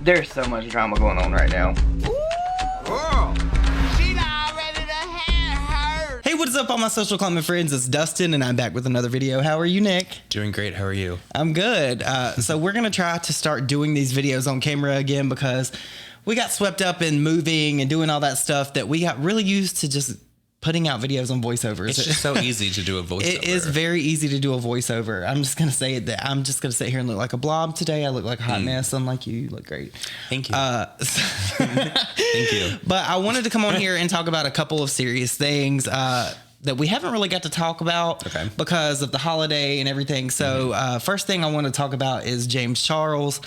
There's so much drama going on right now. Hey, what is up, all my social climate friends? It's Dustin, and I'm back with another video. How are you, Nick? Doing great. How are you? I'm good. So we're going to try to start doing these videos on camera again because we got swept up in moving and doing all that stuff that we got really used to just putting out videos on voiceovers. It's just so easy to do a voiceover. It is very easy to do a voiceover. I'm just going to say that I'm just going to sit here and look like a blob today. I look like a hot mess. Unlike you, you look great. Thank you. Thank you. But I wanted to come on here and talk about a couple of serious things that we haven't really got to talk about because of the holiday and everything. So first thing I want to talk about is James Charles.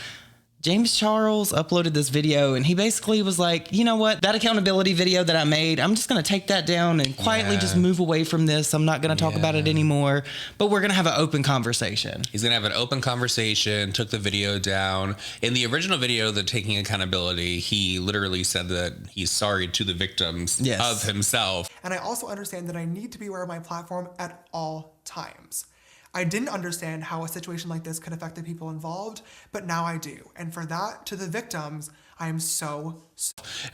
James Charles uploaded this video and he basically was like, you know what, that accountability video that I made, I'm just going to take that down and quietly just move away from this. I'm not going to talk about it anymore, but we're going to have an open conversation. He's going to have an open conversation, took the video down. In the original video, the taking accountability, he literally said that he's sorry to the victims of himself. And I also understand that I need to be aware of my platform at all times. I didn't understand how a situation like this could affect the people involved, but now I do. And for that, to the victims, I am so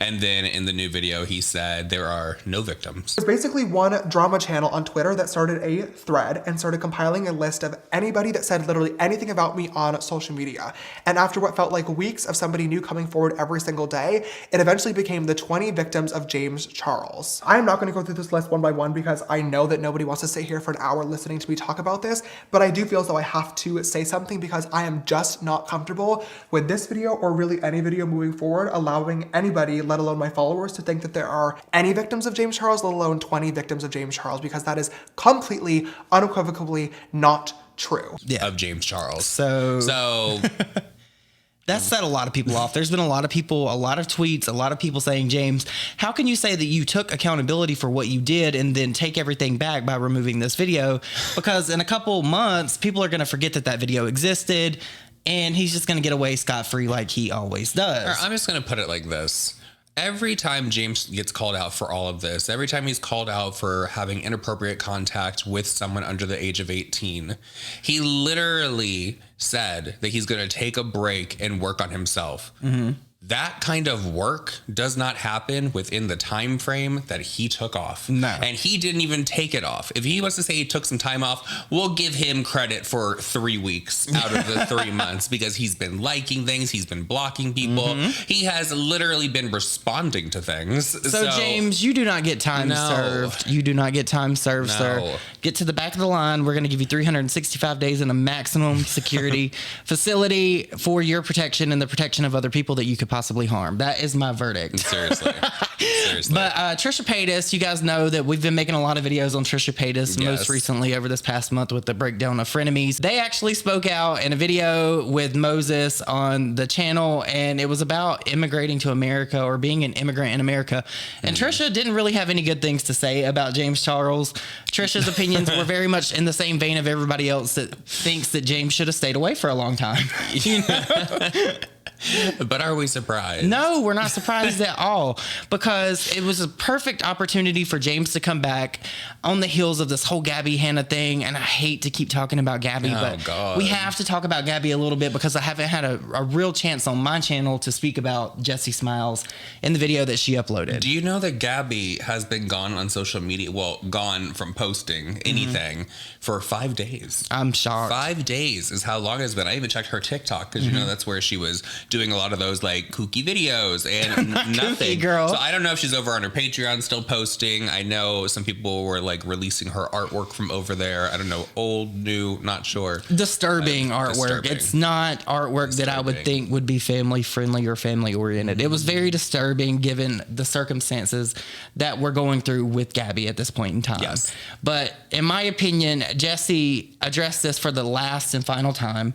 And then in the new video, he said there are no victims. There's basically one drama channel on Twitter that started a thread and started compiling a list of anybody that said literally anything about me on social media. And after what felt like weeks of somebody new coming forward every single day, it eventually became the 20 victims of James Charles. I am not going to go through this list one by one because I know that nobody wants to sit here for an hour listening to me talk about this, but I do feel as though I have to say something because I am just not comfortable with this video or really any video moving forward allowing anybody, let alone my followers, to think that there are any victims of James Charles, let alone 20 victims of James Charles, because that is completely, unequivocally not true. Of James Charles. So that set a lot of people off. There's been a lot of people, a lot of tweets, a lot of people saying, James, how can you say that you took accountability for what you did and then take everything back by removing this video? Because in a couple months, people are going to forget that that video existed and he's just going to get away scot-free like he always does. I'm just going to put it like this. Every time James gets called out for all of this, every time he's called out for having inappropriate contact with someone under the age of 18, he literally said that he's going to take a break and work on himself. That kind of work does not happen within the time frame that he took off. No. And he didn't even take it off. If he wants to say he took some time off, we'll give him credit for 3 weeks out of the 3 months because he's been liking things. He's been blocking people. He has literally been responding to things. So James, you do not get time served. You do not get time served, sir. Get to the back of the line. We're going to give you 365 days in a maximum security facility for your protection and the protection of other people that you could possibly harm. That is my verdict. Seriously. But Trisha Paytas, you guys know that we've been making a lot of videos on Trisha Paytas most recently over this past month with the breakdown of frenemies. They actually spoke out in a video with Moses on the channel, and it was about immigrating to America or being an immigrant in America. And Trisha didn't really have any good things to say about James Charles. Trisha's opinions were very much in the same vein of everybody else that thinks that James should have stayed away for a long time. You know? But are we surprised? No, we're not surprised at all because it was a perfect opportunity for James to come back on the heels of this whole Gabbie Hanna thing. And I hate to keep talking about Gabbie, but we have to talk about Gabbie a little bit because I haven't had a real chance on my channel to speak about Jessi Smiles in the video that she uploaded. Do you know that Gabbie has been gone on social media? Well, gone from posting anything for 5 days. I'm shocked. 5 days is how long it's been. I even checked her TikTok because you know that's where she was doing a lot of those like kooky videos and nothing. Kooky, girl. So I don't know if she's over on her Patreon still posting. I know some people were like releasing her artwork from over there. I don't know, old, new, not sure. Disturbing artwork. It's not artwork that I would think would be family friendly or family oriented. It was very disturbing given the circumstances that we're going through with Gabbie at this point in time. Yes. But in my opinion, Jessi addressed this for the last and final time.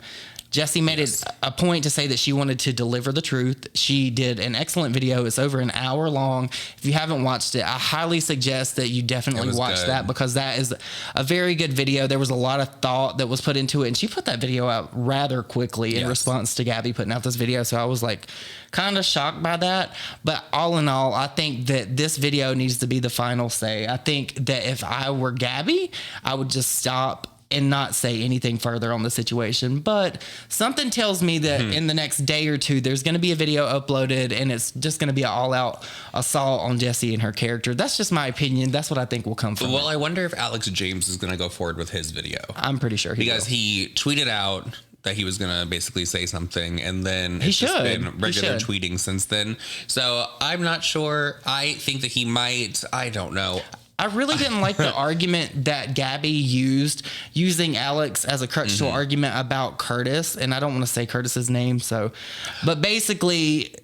Jessi made it a point to say that she wanted to deliver the truth. She did an excellent video. It's over an hour long. If you haven't watched it, I highly suggest that you definitely watch that because that is a very good video. There was a lot of thought that was put into it, and she put that video out rather quickly in response to Gabbie putting out this video. So I was like kind of shocked by that. But all in all, I think that this video needs to be the final say. I think that if I were Gabbie, I would just stop and not say anything further on the situation. But something tells me that in the next day or two, there's going to be a video uploaded, and it's just going to be an all-out assault on Jessi and her character. That's just my opinion. That's what I think will come from Well, it. I wonder if Alex James is going to go forward with his video. I'm pretty sure because he tweeted out that he was going to basically say something, and then it's just been regular tweeting since then. So I'm not sure. I think that he might. I don't know. I really didn't like the argument that Gabbie used, using Alex as a crutch to argument about Curtis. And I don't want to say Curtis's name. But basically,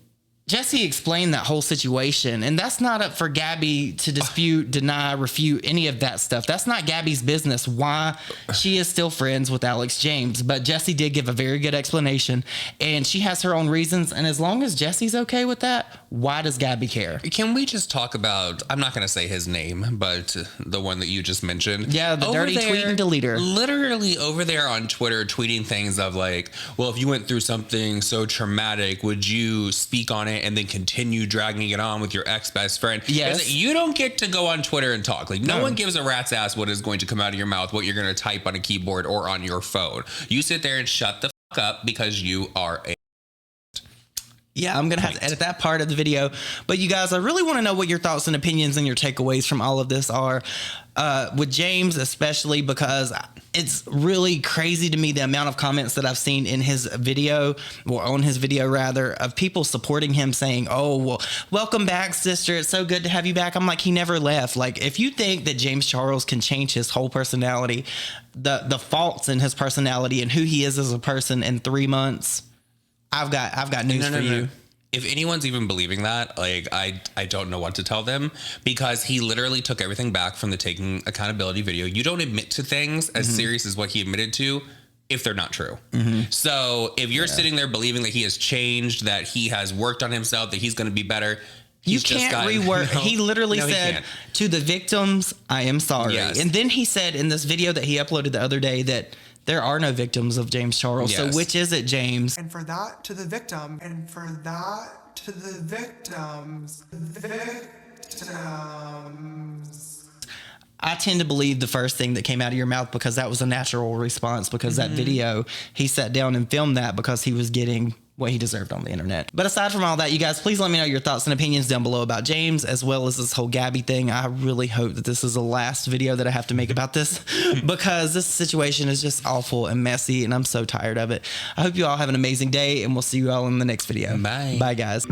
Jessi explained that whole situation, and that's not up for Gabbie to dispute, deny, refute any of that stuff. That's not Gabbie's business why she is still friends with Alex James. But Jessi did give a very good explanation, and she has her own reasons. And as long as Jessi's okay with that, why does Gabbie care? Can we just talk about, I'm not going to say his name, but the one that you just mentioned. Yeah, the dirty tweet and deleter. Literally over there on Twitter tweeting things of like, well, if you went through something so traumatic, would you speak on it and then continue dragging it on with your ex-best friend? Yes. You don't get to go on Twitter and talk. Like, no one gives a rat's ass what is going to come out of your mouth, what you're going to type on a keyboard or on your phone. You sit there and shut the fuck up because you are a... Yeah, I'm going to have to edit that part of the video. But you guys, I really want to know what your thoughts and opinions and your takeaways from all of this are. With James, especially because it's really crazy to me the amount of comments that I've seen in his video, or on his video rather, of people supporting him saying, oh, well, welcome back, sister. It's so good to have you back. I'm like, he never left. Like, if you think that James Charles can change his whole personality, the faults in his personality and who he is as a person in 3 months, I've got news for you. If anyone's even believing that, like, I don't know what to tell them, because he literally took everything back from the taking accountability video. You don't admit to things as serious as what he admitted to if they're not true. So if you're sitting there believing that he has changed, that he has worked on himself, that he's going to be better, you can't rework. He literally said to the victims, I am sorry. Yes. And then he said in this video that he uploaded the other day that there are no victims of James Charles. Yes. So which is it, James? And for that, to the victim. And for that, to the victims. I tend to believe the first thing that came out of your mouth, because that was a natural response, because that video, he sat down and filmed that because he was getting what he deserved on the internet. But aside from all that, you guys, please let me know your thoughts and opinions down below about James, as well as this whole Gabbie thing. I really hope that this is the last video that I have to make about this, because this situation is just awful and messy, and I'm so tired of it. I hope you all have an amazing day, and we'll see you all in the next video. Bye. Bye, guys.